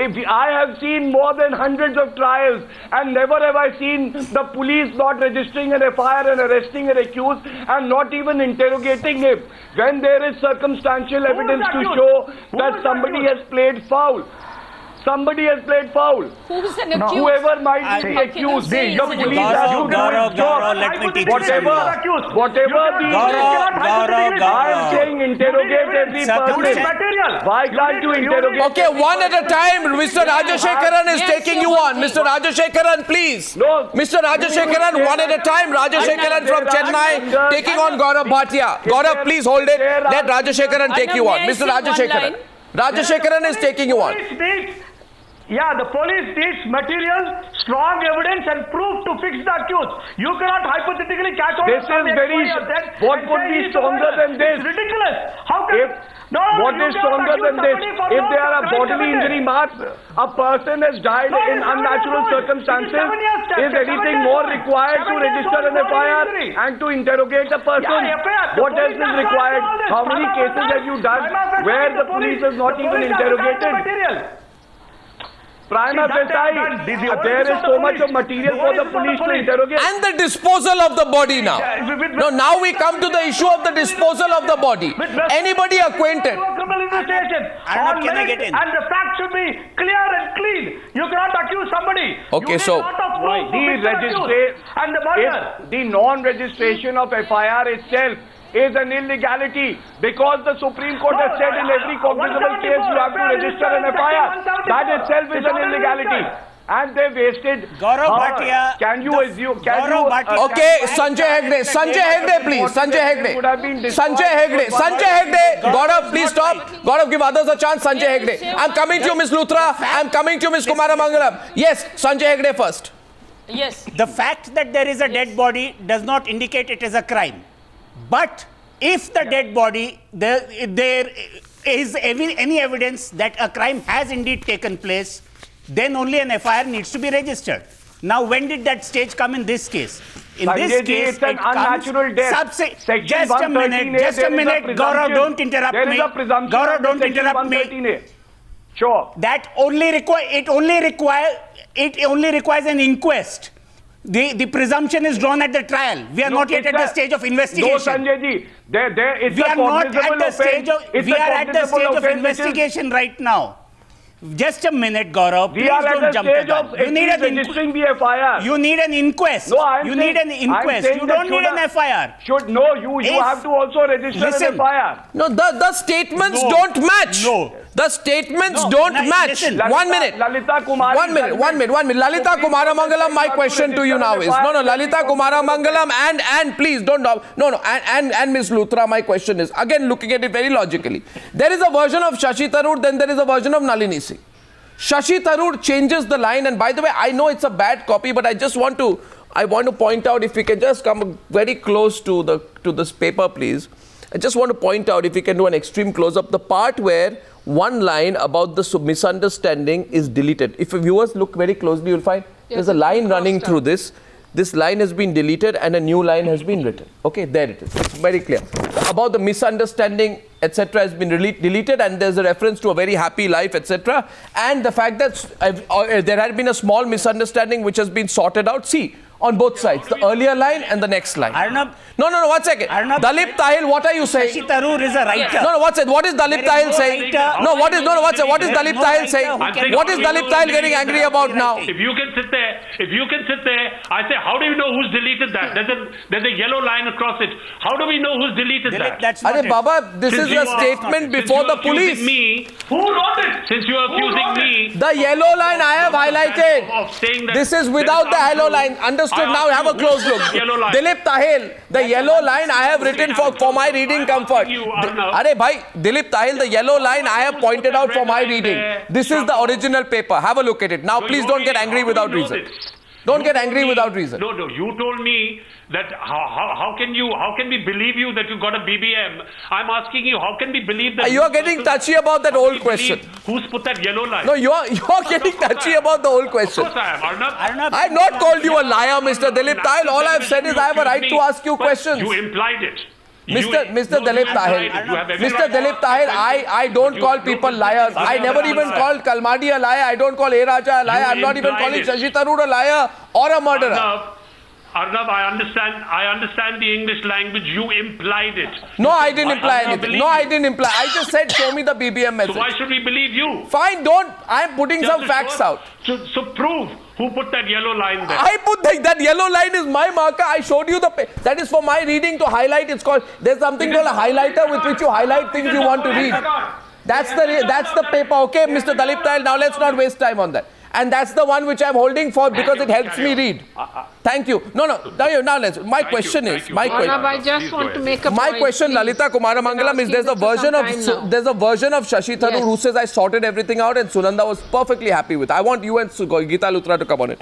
If I have seen more than hundreds of trials, and never have I seen the police not registering an FIR and arresting an accused and not even interrogating him when there is circumstantial evidence to show that somebody has played foul. Somebody has played foul. Who's an accused? Whoever might be the accused. The police has to do its job. Let me teach Whatever the... I am saying interrogate every person. Why can't you interrogate? Okay, one at a time. Mr. Rajashekaran is taking you on. Mr. Rajashekaran, please. No. Mr. Rajashekaran, one at a time. Rajashekaran from Chennai taking on Gaurav Bhatia. Gaurav, please hold it. Let Rajashekaran take you on. Mr. Rajashekaran. Rajashekaran is taking you on. Yeah, the police needs material, strong evidence and proof to fix the accused. You cannot hypothetically catch on. This is very... What could be stronger than this? It's ridiculous. How can... What is stronger than this? If there are bodily injury marks, a person has died in unnatural circumstances, is anything more required to register an FIR and to interrogate a person? What else is required? How many cases have you done where the police has not even interrogated? Prima facie, there is so much of material for the police to interrogate. And the disposal of the body now. No, now we come to the issue of the disposal of the body. Anybody acquainted? Can I get in? And the fact should be clear and clean. You cannot accuse somebody. Okay, so the non-registration of FIR itself is an illegality because the Supreme Court has said in every cognizable case you have to register an FIR. That itself is an illegality. And they wasted. Gaurav Bhatia. Can you assume? Okay, Sanjay Hegde. Sanjay Hegde, please. Sanjay Hegde. Sanjay Hegde. Sanjay Hegde. Gaurav, please stop. Gaurav, give others a chance. Sanjay Hegde. I'm coming to you, Ms. Luthra. I'm coming to you, Ms. Kumaramangalam. Yes, Sanjay Hegde first. Yes. The fact that there is a dead body does not indicate it is a crime. But if the dead body, there is any evidence that a crime has indeed taken place, then only an FIR needs to be registered. Now, when did that stage come in this case? In this case, it's an unnatural death. Just a minute, Gaurav, don't interrupt me. Gaurav, don't interrupt me. Sure. That only requires an inquest. The presumption is drawn at the trial. We are not yet at the stage of investigation. No, Sanjay ji. We are not at the stage of. We are at the stage of investigation right now. Just a minute, Gaurav. Please don't jump the gun. You need registering the FIR. You need an inquest. No, you need an inquest. You don't need an FIR. You have to also register an FIR. No, the statements don't match. No. The statements don't match. Listen, 1 minute. One minute. Lalita Kumaramangalam, my question to you now is, Lalita Kumaramangalam and please don't, and Ms. Luthra, my question is, again looking at it very logically. There is a version of Shashi Tharoor, then there is a version of Nalini Singh. Shashi Tharoor changes the line, and by the way, I know it's a bad copy, but I want to point out, if we can just come very close to this paper, please. I just want to point out, if we can do an extreme close-up, the part where one line about the misunderstanding is deleted. If viewers look very closely, you'll find there's a line running through this. This line has been deleted and a new line has been written. Okay, there it is. It's very clear. About the misunderstanding, etc. has been deleted, and there's a reference to a very happy life, etc. And the fact that there had been a small misunderstanding which has been sorted out. See, on both sides, the earlier line and the next line. Arnab, no, 1 second. Arnab, Dalip Tahil, what are you saying? Shashi Tharoor is a writer. No, what is Dalip Tahil saying? What is Dalip Tahil saying? What is Dalip Tahil getting angry about now? If you can sit there, I say, how do you know who's deleted that? There's a yellow line across it. How do we know who's deleted that? That's not it. Baba, this is a statement before the police. Who wrote it? Since you are accusing me. The yellow line I have highlighted. This is without the yellow line. Understood? Now have a close look. Dilip Tahil, the yellow line I have written for my reading comfort. Dilip Tahil, the yellow line I have pointed out for my reading. This is the original paper. Have a look at it. Now please don't get angry without reason. Don't get angry without reason. No, you told me that how can we believe you that you got a BBM? I'm asking you, how can we believe that? You are getting touchy about that old question. Who's put that yellow line? No, you are getting touchy about the old question. Of course I am, Arnab. I have not called you a liar, Mr. Dilip Tahil. All I have said is I have a right to ask you questions. You implied it. Mr. Dilip Tahir, I don't call people liars. I never even called Kalmadi a liar. I don't call A. Raja a liar. I'm not even calling Shashi Tharoor a liar or a murderer. Arnab, I understand the English language. You implied it. No, I didn't imply anything. No, I didn't imply. I just said, show me the BBM message. So why should we believe you? Fine, don't. I'm putting some facts out. So prove who put that yellow line there. I put that yellow line is my marker. I showed you that is for my reading to highlight. It's called, there's something called a highlighter with which you highlight things you want to read. That's the paper. Okay, Mr. Dilip Tahir, now let's not waste time on that. And that's the one which I'm holding for because it helps me read. Thank you. No. Now let's. My question is. I just want to make a point. My question, Lalita Kumaramangalam, is there's a version of Shashi Tharoor who says I sorted everything out and Sunanda was perfectly happy with. I want you and Geeta Luthra to come on it.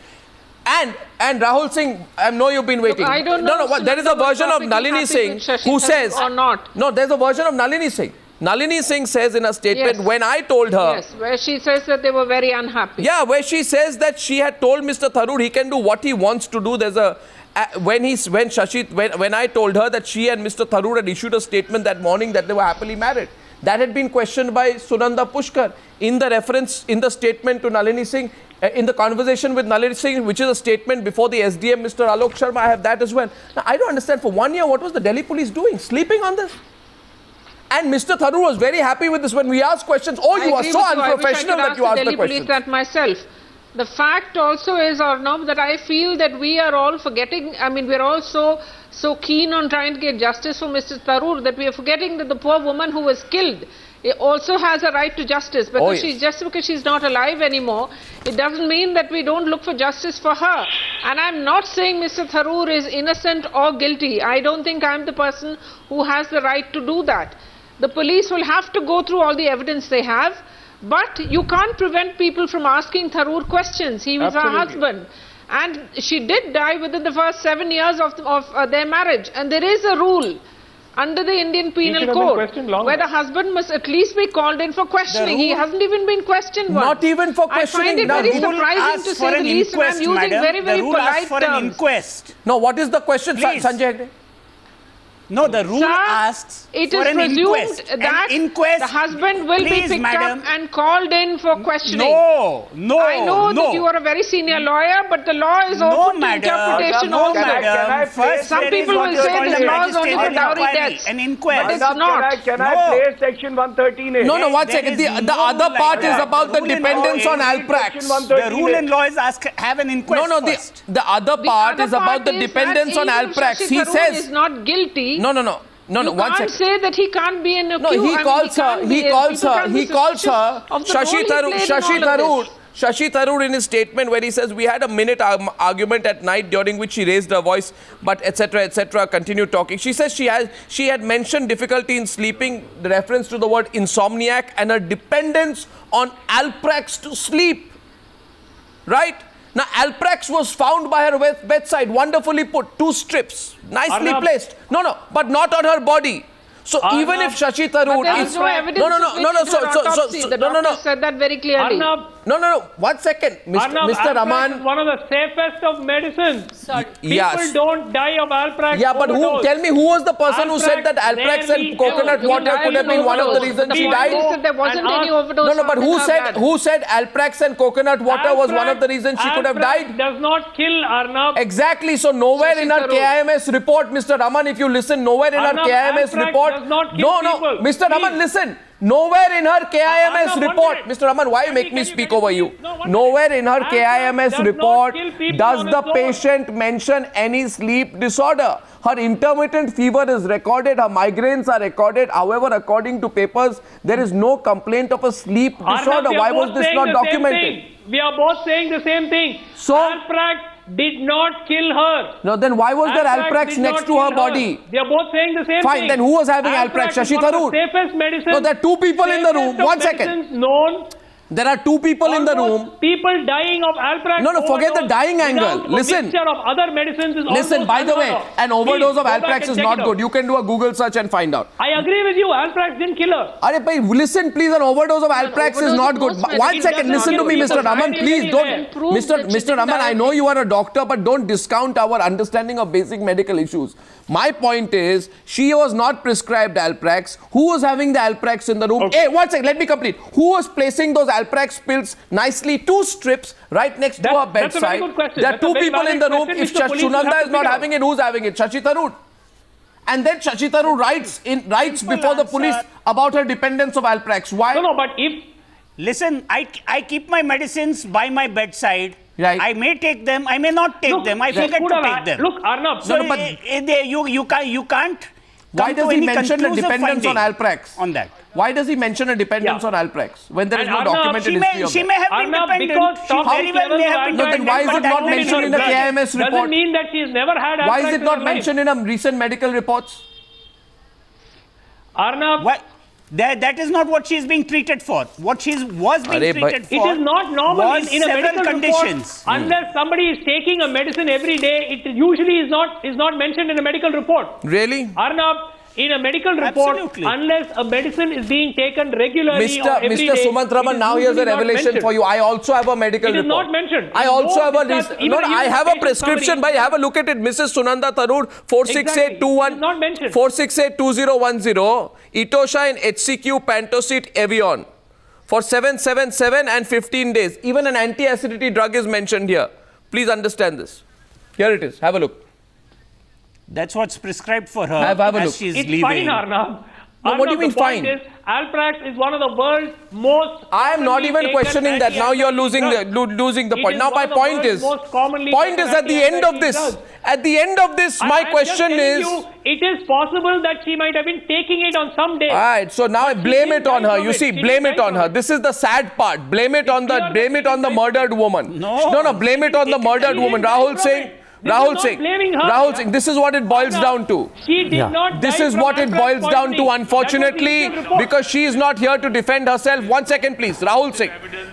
And Rahul Singh, I know you've been waiting. Look, I don't know. No. There is a version of Nalini Singh who says or not. No, there's a version of Nalini Singh. Nalini Singh says in a statement, when I told her... Yes, where she says that they were very unhappy. Yeah, where she says that she had told Mr. Tharoor he can do what he wants to do. There's a... When I told her that she and Mr. Tharoor had issued a statement that morning that they were happily married. That had been questioned by Sunanda Pushkar in the reference, in the statement to Nalini Singh, in the conversation with Nalini Singh, which is a statement before the SDM, Mr. Alok Sharma. I have that as well. Now, I don't understand. For 1 year, what was the Delhi police doing? Sleeping on this? And Mr. Tharoor was very happy with this when we asked questions. Oh, you are so unprofessional that you asked the questions. That myself. The fact also is, Arnab, that I feel that we are all forgetting, I mean, we're all so keen on trying to get justice for Mr. Tharoor that we are forgetting that the poor woman who was killed also has a right to justice. Because just because she's not alive anymore, it doesn't mean that we don't look for justice for her. And I'm not saying Mr. Tharoor is innocent or guilty. I don't think I'm the person who has the right to do that. The police will have to go through all the evidence they have, but you can't prevent people from asking Tharoor questions. He was her husband. And she did die within the first 7 years of their marriage. And there is a rule under the Indian Penal Code where the husband must at least be called in for questioning. He hasn't even been questioned once. Not even for questioning. I find it very surprising to say the least, and I'm using very polite for an inquest. No, what is the question, Sanjay Hegde? No, the rule asks it for is an inquest. That the husband will be picked up and called in for questioning. No. I know that you are a very senior lawyer, but the law is open to interpretation also. Some people will say the law is only for dowry deaths. An inquest. But it's not. Can I play section 113A? No, 1 second. The other part is about the dependence on Alprax. The rule in law is have an inquest. No, the other part is about the dependence on Alprax. He says he is not guilty. No. You 1 second. can't say that he can't be an accused. No, he calls her Shashi Tharoor in his statement where he says we had a minute argument at night during which she raised her voice, but etc. continued talking. She says she had mentioned difficulty in sleeping, the reference to the word insomniac and her dependence on Alprax to sleep. Right? Now, Alprax was found by her bedside, wonderfully put, 2 strips, nicely placed. No, but not on her body. So even if Shashi Tharoor is... no evidence the doctor said that very clearly. No, 1 second. Mr. Raman... one of the safest of medicines. People don't die of Alprax. Yeah, but tell me who was the person who said that Alprax and coconut water could have been one of the reasons she died? There wasn't any overdose. No, but who said Alprax and coconut water was one of the reasons she could have died? Does not kill, Arnab. Exactly. So nowhere in her KIMS report, Mr. Raman, if you listen, nowhere in her KIMS report... No, Mr. Raman, listen. Nowhere in her KIMS report, Mr. Raman, why make me speak over you? Nowhere in her KIMS report does the patient mention any sleep disorder. Her intermittent fever is recorded, her migraines are recorded. However, according to papers, there is no complaint of a sleep disorder. Why was this not documented? We are both saying the same thing. So, Alprax did not kill her. No, then why was there Alprax next to her body? They are both saying the same thing. Fine, then who was having Alprax? Shashi Tharoor? Safest medicine. No, there are 2 people in the room. 1 second. Known. There are two people in the room. People dying of Alprax. No, forget the dying angle. Listen. Of other medicines is listen, by the way, an overdose of Alprax is not good. You can do a Google search and find out. I agree with you. Alprax didn't kill her. Listen, please, an overdose of Alprax is not good. 1 second, listen to me, Mr. Raman. Please don't. Mr. Raman, I know you are a doctor, but don't discount our understanding of basic medical issues. My point is, she was not prescribed Alprax. Who was having the Alprax in the room? Okay. Hey, 1 second, let me complete. Who was placing those Alprax pills nicely, 2 strips, right next to her bedside? That's a very good question. There are 2 people in the room. If Sunanda is not having it, who's having it? Shashi Tharoor. And then Shashi Tharoor writes before the police about her dependence of Alprax. Why? No, but if... Listen, I keep my medicines by my bedside. Right. I may take them, I may not take them. I forget to take them. Look, Arnab. So you can't. Why does he mention a dependence on Alprax? On that. Why does he mention a dependence on Alprax when there is no documented history of She may have been dependent. She very well may have been dependent. Then why is it not mentioned in the KMS report? Doesn't mean that she has never had Alprax. Why is it not mentioned in recent medical reports? Arnab. That is not what she is being treated for. What she was being treated for. It is not normal in a medical conditions. report. Unless somebody is taking a medicine every day, it usually is not mentioned in a medical report. Really? Arnab, in a medical report, unless a medicine is being taken regularly or every day, Mr. Sumant Raman, now here's a revelation for you. I also have a medical report. It is not mentioned. I also have I have a prescription. By have a look at it. Mrs. Sunanda Tharoor, 46821, 4682010, Etosha in HCQ, Pantocid, Evion, for 777 and 15 days. Even an anti-acidity drug is mentioned here. Please understand this. Here it is. Have a look. That's what's prescribed for her have a look. She's it's leaving. Fine, Arnab. No, what do you mean fine? Alprax is one of the world's most... I am not even questioning that. Now you're losing the point. Now my point is at the end of this. At the end of this, my question is... It is possible that she might have been taking it on some day. Alright, so now I blame it on her. You see, blame it on her. This is the sad part. Blame it on the murdered woman. No, blame it on the murdered woman. Rahul Singh, this is what it boils down to. She did not. This is what it boils down to, unfortunately, because she is not here to defend herself. 1 second, please. Rahul Singh,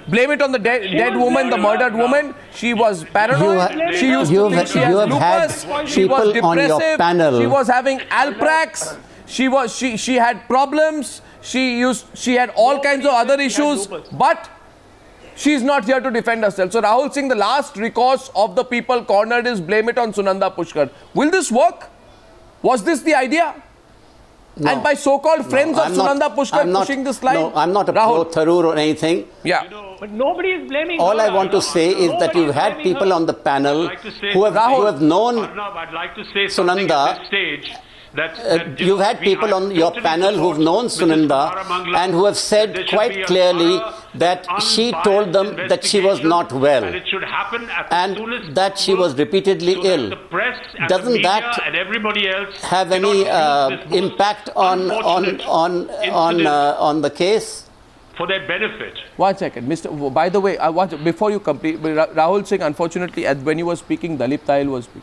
blame it on the dead woman, the murdered woman. She was paranoid. She used to think she has lupus. She was depressive. She was having Alprax. She had problems. She had all kinds of other issues, but she is not here to defend herself. So Rahul Singh, the last recourse of the people cornered is blame it on Sunanda Pushkar. Will this work? Was this the idea? No. And by so-called friends of Sunanda Pushkar pushing this line? No, I'm not a pro-Tharoor or anything. Yeah. But nobody is blaming All I want to say is that you've had people on the panel who have known Sunanda. You've had people on your panel who've known Sunanda and who have said quite clearly that she told them that she was not well and that she was repeatedly ill. Doesn't that have any impact on the case? For their benefit. 1 second. By the way, before you complete, Rahul Singh, unfortunately, when you were speaking, Dalip Tahil was speaking.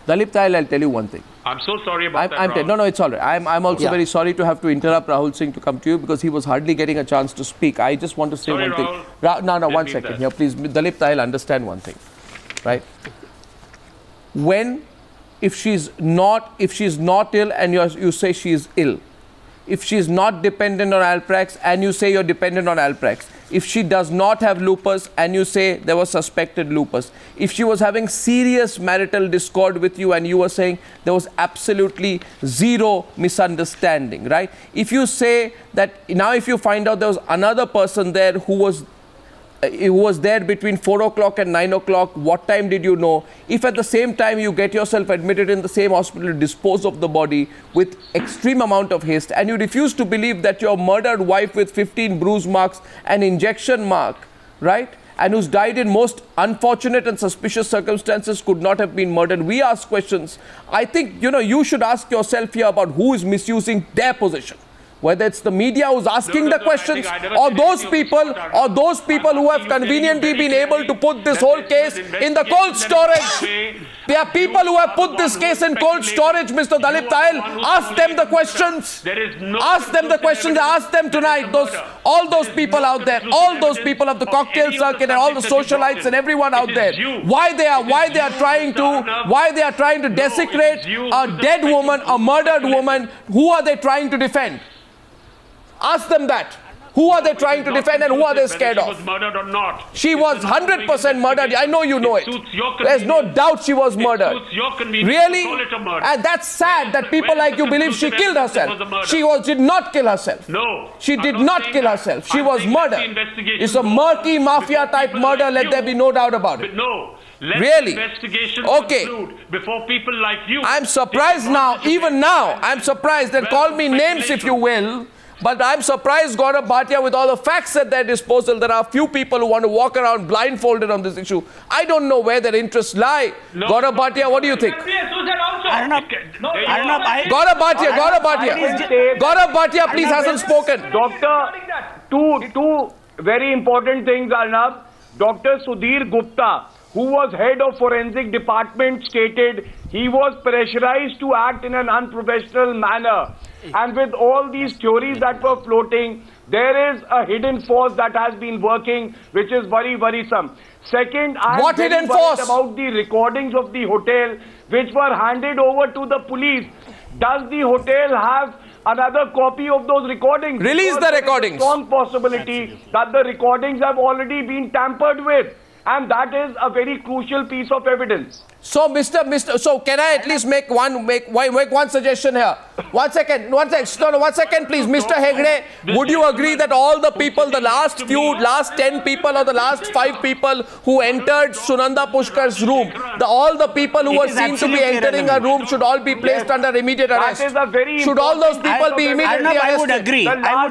Dalip Tahil, I'll tell you one thing. I'm so sorry about that. No, it's all right. I'm also very sorry to have to interrupt Rahul Singh to come to you because he was hardly getting a chance to speak. I just want to say one thing. No, 1 second here, please. Dalip Tahil, understand one thing, right? If she's not ill and you say she is ill, if she is not dependent on Alprax and you say you're dependent on Alprax, if she does not have lupus and you say there was suspected lupus, if she was having serious marital discord with you and you were saying there was absolutely zero misunderstanding, right? If you say that now if you find out there was another person there who was there between 4 o'clock and 9 o'clock, what time did you know? If at the same time you get yourself admitted in the same hospital to dispose of the body with extreme amount of haste and you refuse to believe that your murdered wife with 15 bruise marks and injection mark, right? And who's died in most unfortunate and suspicious circumstances could not have been murdered. We ask questions. I think, you should ask yourself here about who is misusing their position. whether it's the media who's asking the questions, or those people who have conveniently been able to put this whole case in the cold storage. There are people who have put this case in cold storage, Mr. Dalip Tahil. Ask them the questions. Ask them the questions. Ask them tonight. All those people out there, all those people of the cocktail circuit and all the socialites and everyone out there, why they are trying to desecrate a dead woman, a murdered woman. Who are they trying to defend? Ask them that. Who are they trying to defend and who are they scared of? She was murdered or not. She was 100% murdered. I know you know it. There's no doubt she was murdered. Really? And that's sad that people like you believe she killed herself. She did not kill herself. No. She did not kill herself. She was murdered. It's a murky mafia type murder. Let there be no doubt about it. No. Let really? Investigation conclude before people like you. I'm surprised now, even now, I'm surprised, and call me names if you will, but I'm surprised, Gaurav Bhatia, with all the facts at their disposal, there are a few people who want to walk around blindfolded on this issue. I don't know where their interests lie. No, Gaurav Bhatia, what do you think? Gaurav Bhatia, please, hasn't spoken. Doctor, two very important things, Arnab. Dr. Sudhir Gupta, who was head of forensic department, stated he was pressurized to act in an unprofessional manner. And with all these theories that were floating, there is a hidden force that has been working, which is very worrisome. Second, I am very worried about the recordings of the hotel, which were handed over to the police. Does the hotel have another copy of those recordings? Release the recordings. There is a strong possibility that the recordings have already been tampered with. And that is a very crucial piece of evidence. So, so can I at least make one suggestion here? One second, please. Mr. Hegde, would you agree that all the people, the last 10 people or the last 5 people who entered Sunanda Pushkar's room, all the people who were seen to be entering a room should all be placed under immediate arrest? Should all those people be immediately arrested? I would agree. I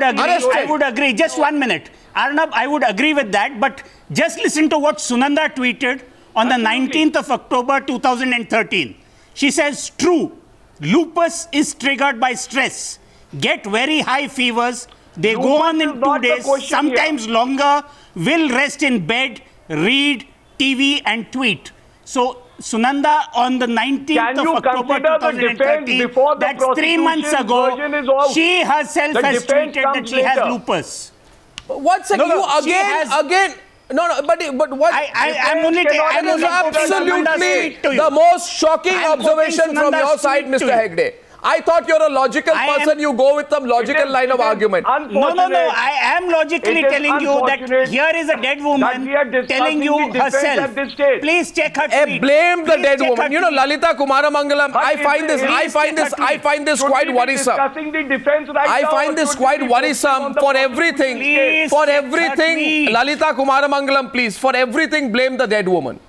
would agree. Just 1 minute. Arnab, I would agree with that, but just listen to what Sunanda tweeted on the 19th of October 2013. She says, true, lupus is triggered by stress, get very high fevers, they go on in 2 days, sometimes longer, will rest in bed, read, TV and tweet. So, Sunanda, on the 19th of October 2013, that's 3 months ago, she herself has tweeted that she has lupus. 1 second, no, you again. No, but what? I'm only absolutely the most shocking observation from your side, Mr. Hegde. I thought you're a logical person. You go with some logical line of argument. No. I am logically telling you that here is a dead woman telling you herself. Please check her tweet. Blame the dead woman. You know, Lalita Kumaramangalam. I find this quite worrisome. I find this quite worrisome for everything. For everything, Lalita Kumaramangalam, please. For everything, blame the dead woman.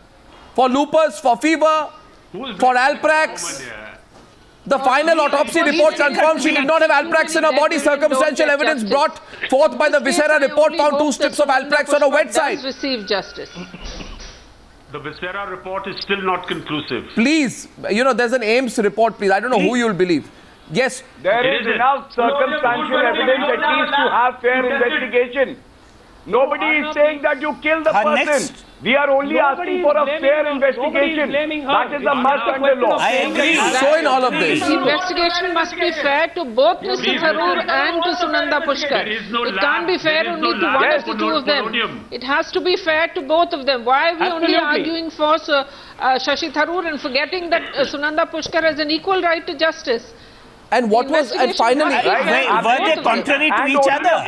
For lupus, for fever, for Alprax. The final autopsy report confirmed she did not have Alprax in her body. Circumstantial evidence brought forth by the Viscera report found 2 strips of Alprax on her wet side. Receive justice. The Viscera report is still not conclusive. Please, you know, there's an AIMS report, please. I don't know who you'll believe. Yes. There is enough circumstantial evidence at least to have fair investigation. Nobody is saying that you killed the person. We are only asking for a fair investigation. That is a must under law. I agree. So in all of this, the investigation must be fair to both Mr. Tharoor and to Sunanda Pushkar. It can't be fair only to one of the two of them. It has to be fair to both of them. Why are we only arguing for Shashi Tharoor and forgetting that Sunanda Pushkar has an equal right to justice? And what was, and finally, were they contrary to each other?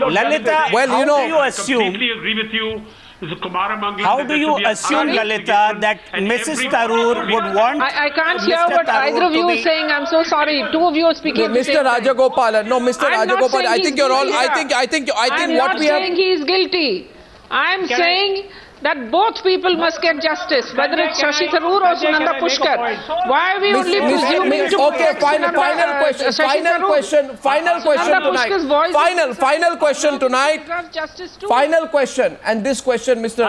Lalita, well, you know, I completely agree with you. How do you assume, Lalita, that Mrs. Tharoor would want... I can't hear what either of you is saying. I'm so sorry. 2 of you are speaking. Mr. Rajagopalan, no, Mr. Rajagopalan, I think you're all... I think what we have... I'm not saying he is guilty. I'm saying that both people must get justice, whether it's Shashi Tharoor or Sunanda Pushkar. Why are we only presuming to... Okay, final question tonight. Final question. And this question, Mr.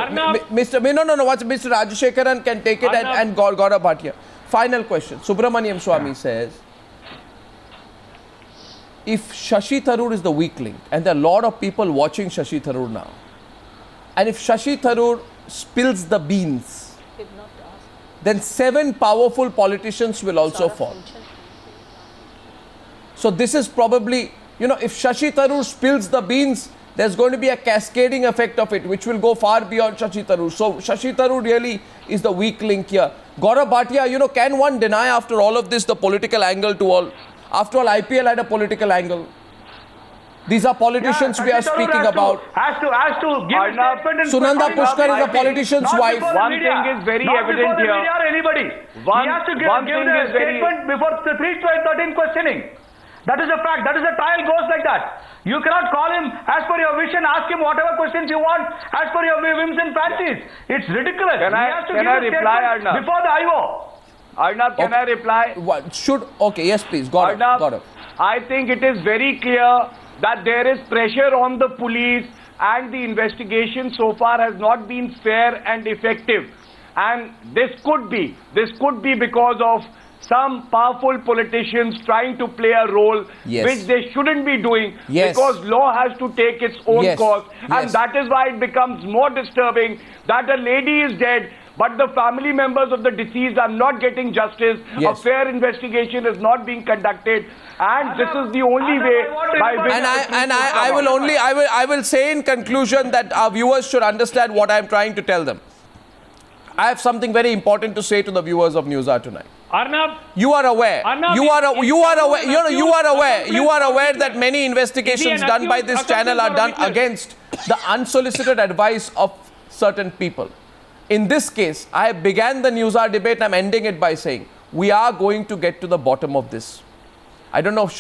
Rajashekaran can take it and Gaurav Bhatia. Final question. Subramanian Swamy says, if Shashi Tharoor is the weak link, and there are a lot of people watching Shashi Tharoor now, and if Shashi Tharoor spills the beans, then 7 powerful politicians will also fall. So this is probably, you know, if Shashi Tharoor spills the beans, there's going to be a cascading effect of it, which will go far beyond Shashi Tharoor. So Shashi Tharoor really is the weak link here. Gaurav Bhatia, you know, can one deny after all of this the political angle to all? After all, IPL had a political angle. These are politicians we are speaking about. Has to give a statement in Sunanda Pushkar is a politician's wife. One thing is very evident here. Not anybody. He has to give a statement before the 313 questioning. That is a fact. That is a trial goes like that. You cannot call him as per your vision, ask him whatever questions you want as per your whims and fancies. It's ridiculous. Can I reply, Arnab? Before the IO. Arnab, can I reply? Okay, yes please, Gaurav. I think it is very clear that there is pressure on the police and the investigation so far has not been fair and effective. And this could be because of some powerful politicians trying to play a role which they shouldn't be doing because law has to take its own course. And that is why it becomes more disturbing that a lady is dead, but the family members of the deceased are not getting justice. A fair investigation is not being conducted, and this is the only way by which. I will say in conclusion that our viewers should understand what I am trying to tell them. I have something very important to say to the viewers of Newshour tonight. Arnab, you are aware. Arnab, you are aware that many investigations done by this channel are done against the unsolicited advice of certain people. In this case, I began the Newshour debate. I'm ending it by saying we are going to get to the bottom of this. I don't know if